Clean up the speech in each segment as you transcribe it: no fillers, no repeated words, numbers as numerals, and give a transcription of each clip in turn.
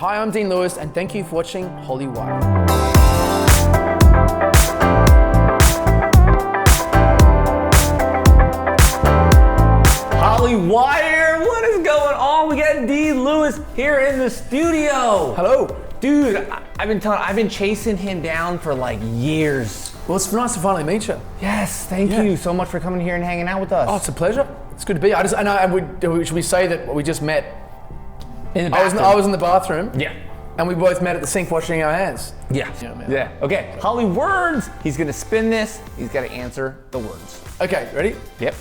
Hi, I'm Dean Lewis, and thank you for watching Hollywire. Hollywire, what is going on? We got Dean Lewis here in the studio. Hello. Dude, I've been chasing him down for like years. Well, it's nice to finally meet you. Yes, thank you so much for coming here and hanging out with us. Oh, it's a pleasure. It's good to be. Should we say that we just met? In the bathroom. I was in the bathroom. Yeah. And we both met at the sink washing our hands. Yeah. Yeah. Okay. Holly words. He's gonna spin this. He's got to answer the words. Okay. Ready? Yep.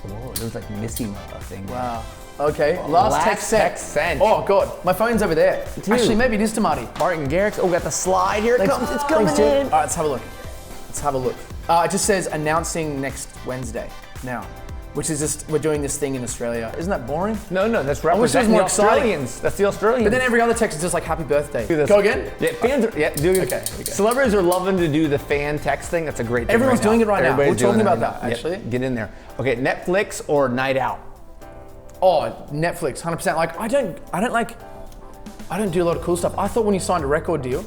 Whoa, there's like missing a thing. Wow. Okay. Last text sent. Oh God, my phone's over there. Dude. Actually, maybe it is to Marty. Martin Garrix. Oh, we got the slide. Here it comes. It's coming Thanks, in. All right, let's have a look. It just says announcing next Wednesday now. Which is just, we're doing this thing in Australia. Isn't that boring? No, that's I wish it was representing the more exciting. Australians. That's the Australians. But then every other text is just like happy birthday. Do this. Go again? Yeah, fans are, do it. Okay. Celebrities are loving to do the fan text thing. That's a great thing. Everyone's doing it right now. Everybody's We're talking doing it about right that, now. actually. Yep, get in there. Okay, Netflix or night out? Oh, Netflix, 100%. Like, I don't do a lot of cool stuff. I thought when you signed a record deal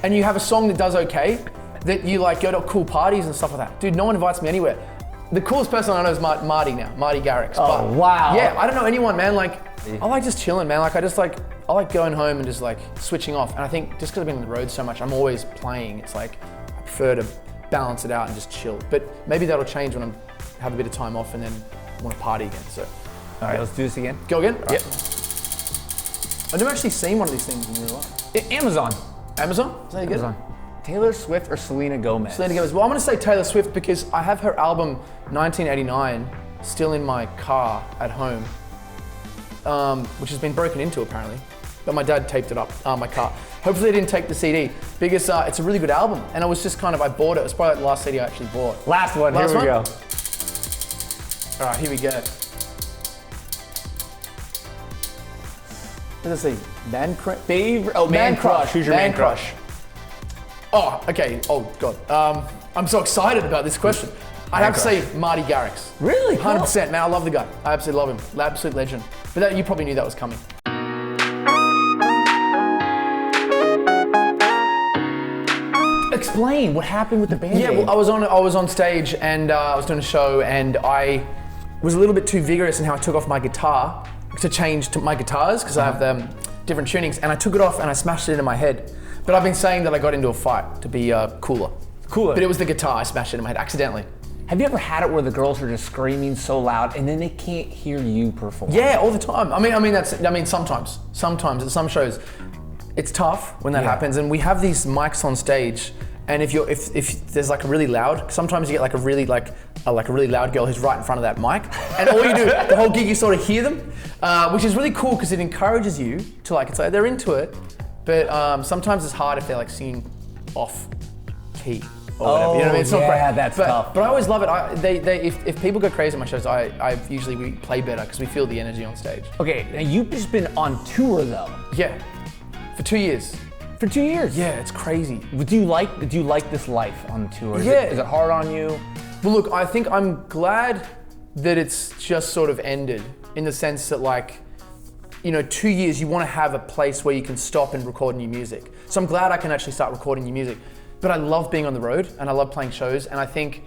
and you have a song that does okay, that you like go to cool parties and stuff like that. Dude, no one invites me anywhere. The coolest person I know is Marty Garrix. Oh, wow. Yeah, I don't know anyone, man. Like, I like just chilling, man. Like, I like going home and just like switching off. And I think just because I've been on the road so much, I'm always playing. It's like, I prefer to balance it out and just chill. But maybe that'll change when I have a bit of time off and then want to party again, so. All right, let's do this again. Go again? Yep. Right. I've never actually seen one of these things in real life. Amazon. Amazon? Is that you get it? Amazon. Taylor Swift or Selena Gomez? Selena Gomez. Well, I'm gonna say Taylor Swift because I have her album 1989 still in my car at home, which has been broken into apparently. But my dad taped it up, my car. Hopefully they didn't take the CD because it's a really good album. And I was just I bought it. It was probably the last CD I actually bought. Last one, here we go. All right, here we go. What does it say? Man crush? Man crush. Who's your man crush? Oh, okay. Oh, God. I'm so excited about this question. I have to say Martin Garrix. Really? 100%, man. I love the guy. I absolutely love him. Absolute legend. But you probably knew that was coming. Explain what happened with the band. Yeah, well, I was on stage and I was doing a show and I was a little bit too vigorous in how I took off my guitar to change to my guitars because I have different tunings, and I took it off and I smashed it into my head. But I've been saying that I got into a fight to be cooler. But it was the guitar, I smashed it in my head accidentally. Have you ever had it where the girls are just screaming so loud and then they can't hear you perform? Yeah, all the time. I mean sometimes at some shows, it's tough when that happens. And we have these mics on stage, and if there's like a really loud, sometimes you get like a really loud girl who's right in front of that mic, and all you do the whole gig you sort of hear them, which is really cool because it encourages you to it's like they're into it, but sometimes it's hard if they're like singing off key or whatever. You know what I mean? It's not great. That's tough. But I always love it. If people go crazy at my shows, we play better because we feel the energy on stage. Okay, now you've just been on tour though. Yeah, for 2 years. For 2 years? Yeah, it's crazy. Do you like this life on tour? Is it hard on you? Well, look, I think I'm glad that it's just sort of ended in the sense that 2 years, you want to have a place where you can stop and record new music. So I'm glad I can actually start recording new music. But I love being on the road and I love playing shows, and I think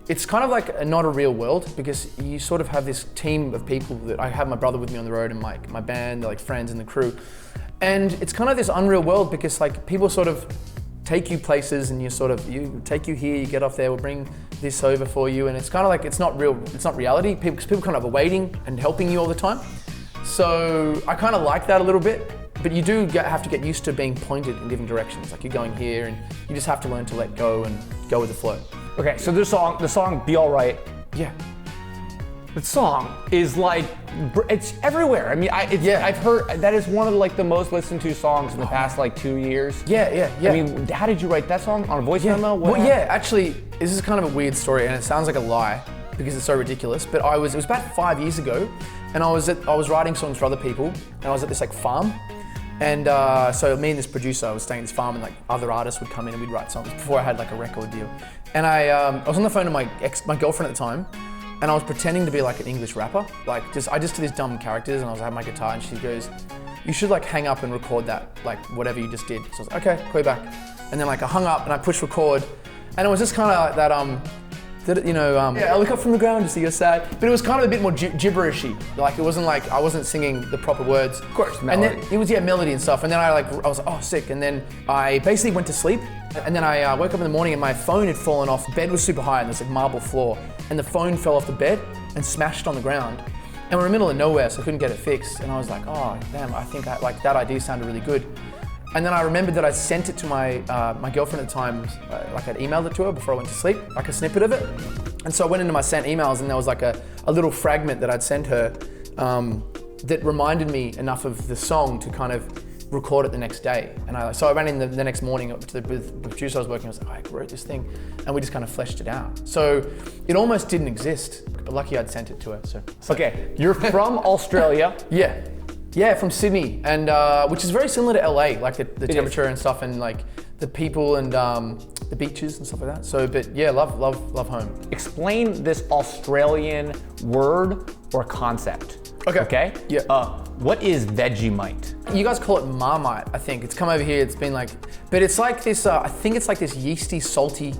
it's kind of like not a real world because you sort of have this team of people that I have my brother with me on the road and my band, they're like friends in the crew. And it's kind of this unreal world because people sort of take you places and you take you here, you get off there, we'll bring this over for you, and it's kind of like it's not reality because people kind of are waiting and helping you all the time. So I kind of like that a little bit, but you do have to get used to being pointed in different directions. Like you're going here and you just have to learn to let go and go with the flow. Okay, so the song Be Alright. Yeah. The song is it's everywhere. I mean, I've heard that is one of the most listened to songs in the past 2 years. Yeah. I mean, how did you write that song? On a voice memo? Actually, this is kind of a weird story and it sounds like a lie because it's so ridiculous, but it was about 5 years ago and I was writing songs for other people and I was at this farm. And so me and this producer, I was staying at this farm and other artists would come in and we'd write songs before I had a record deal. And I was on the phone to my girlfriend at the time, and I was pretending to be like an English rapper. Like I just did these dumb characters, and I was having my guitar, and she goes, "You should like hang up and record that, like whatever you just did." So I was like, "Okay, call you back." And then like I hung up and I pushed record, and it was just kind of like that I look up from the ground to see you're sad. But it was kind of a bit more gibberishy. Like it wasn't like I wasn't singing the proper words. Of course, melody. And then it was melody and stuff. And then I was like, oh, sick. And then I basically went to sleep. And then I woke up in the morning and my phone had fallen off. Bed was super high and there's like marble floor. And the phone fell off the bed and smashed on the ground. And we're in the middle of nowhere, so I couldn't get it fixed. And I was like, oh damn, I think like that idea sounded really good. And then I remembered that I sent it to my girlfriend at the time, like I'd emailed it to her before I went to sleep, like a snippet of it. And so I went into my sent emails and there was like a little fragment that I'd sent her that reminded me enough of the song to kind of record it the next day. And so I ran in the next morning up to the producer I was working with. I was like, I wrote this thing, and we just kind of fleshed it out. So it almost didn't exist, but lucky I'd sent it to her. So okay, you're from Australia. Yeah, from Sydney, and which is very similar to LA, like the temperature and stuff, and like the people and the beaches and stuff like that. So, but yeah, love home. Explain this Australian word or concept. Okay. Yeah. What is Vegemite? You guys call it Marmite, I think. It's come over here. It's been like, but it's like this. I think it's like this yeasty, salty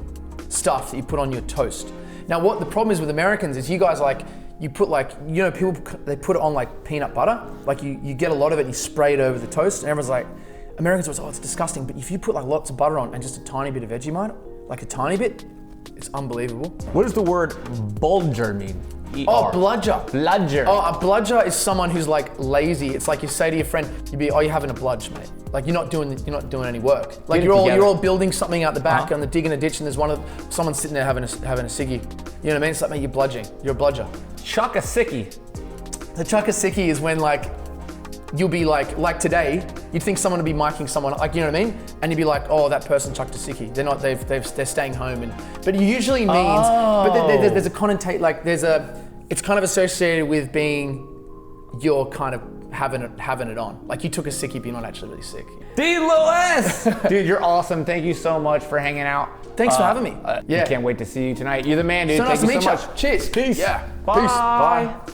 stuff that you put on your toast. Now, what the problem is with Americans is you guys like. You put like, people, they put it on like peanut butter. Like you get a lot of it and you spray it over the toast, and everyone's like, Americans always, oh, it's disgusting. But if you put like lots of butter on and just a tiny bit of Vegemite, like a tiny bit, it's unbelievable. What does the word bulger mean? Oh, bludger. Bludger. Oh, a bludger is someone who's like lazy. It's like you say to your friend, you're having a bludge, mate. Like you're not doing any work. Like you're all building something out the back on the digging a ditch, and there's someone sitting there having a ciggy. You know what I mean? It's like, mate, you're bludging. You're a bludger. Chuck a sickie. The chuck a sickie is when like you'll be like today, you'd think someone would be miking someone, like, you know what I mean? And you'd be like, oh, that person chucked a sickie. They're not. They're staying home. But it usually means. But there's a connotate, like it's kind of associated with being you're kind of having it on. Like you took a sickie, but you're not actually really sick. D-Lewis! Dude, you're awesome. Thank you so much for hanging out. Thanks for having me. Yeah. I can't wait to see you tonight. You're the man, dude. So nice Thank to you meet so you. much. Cheers. Peace. Yeah. Bye. Peace. Bye.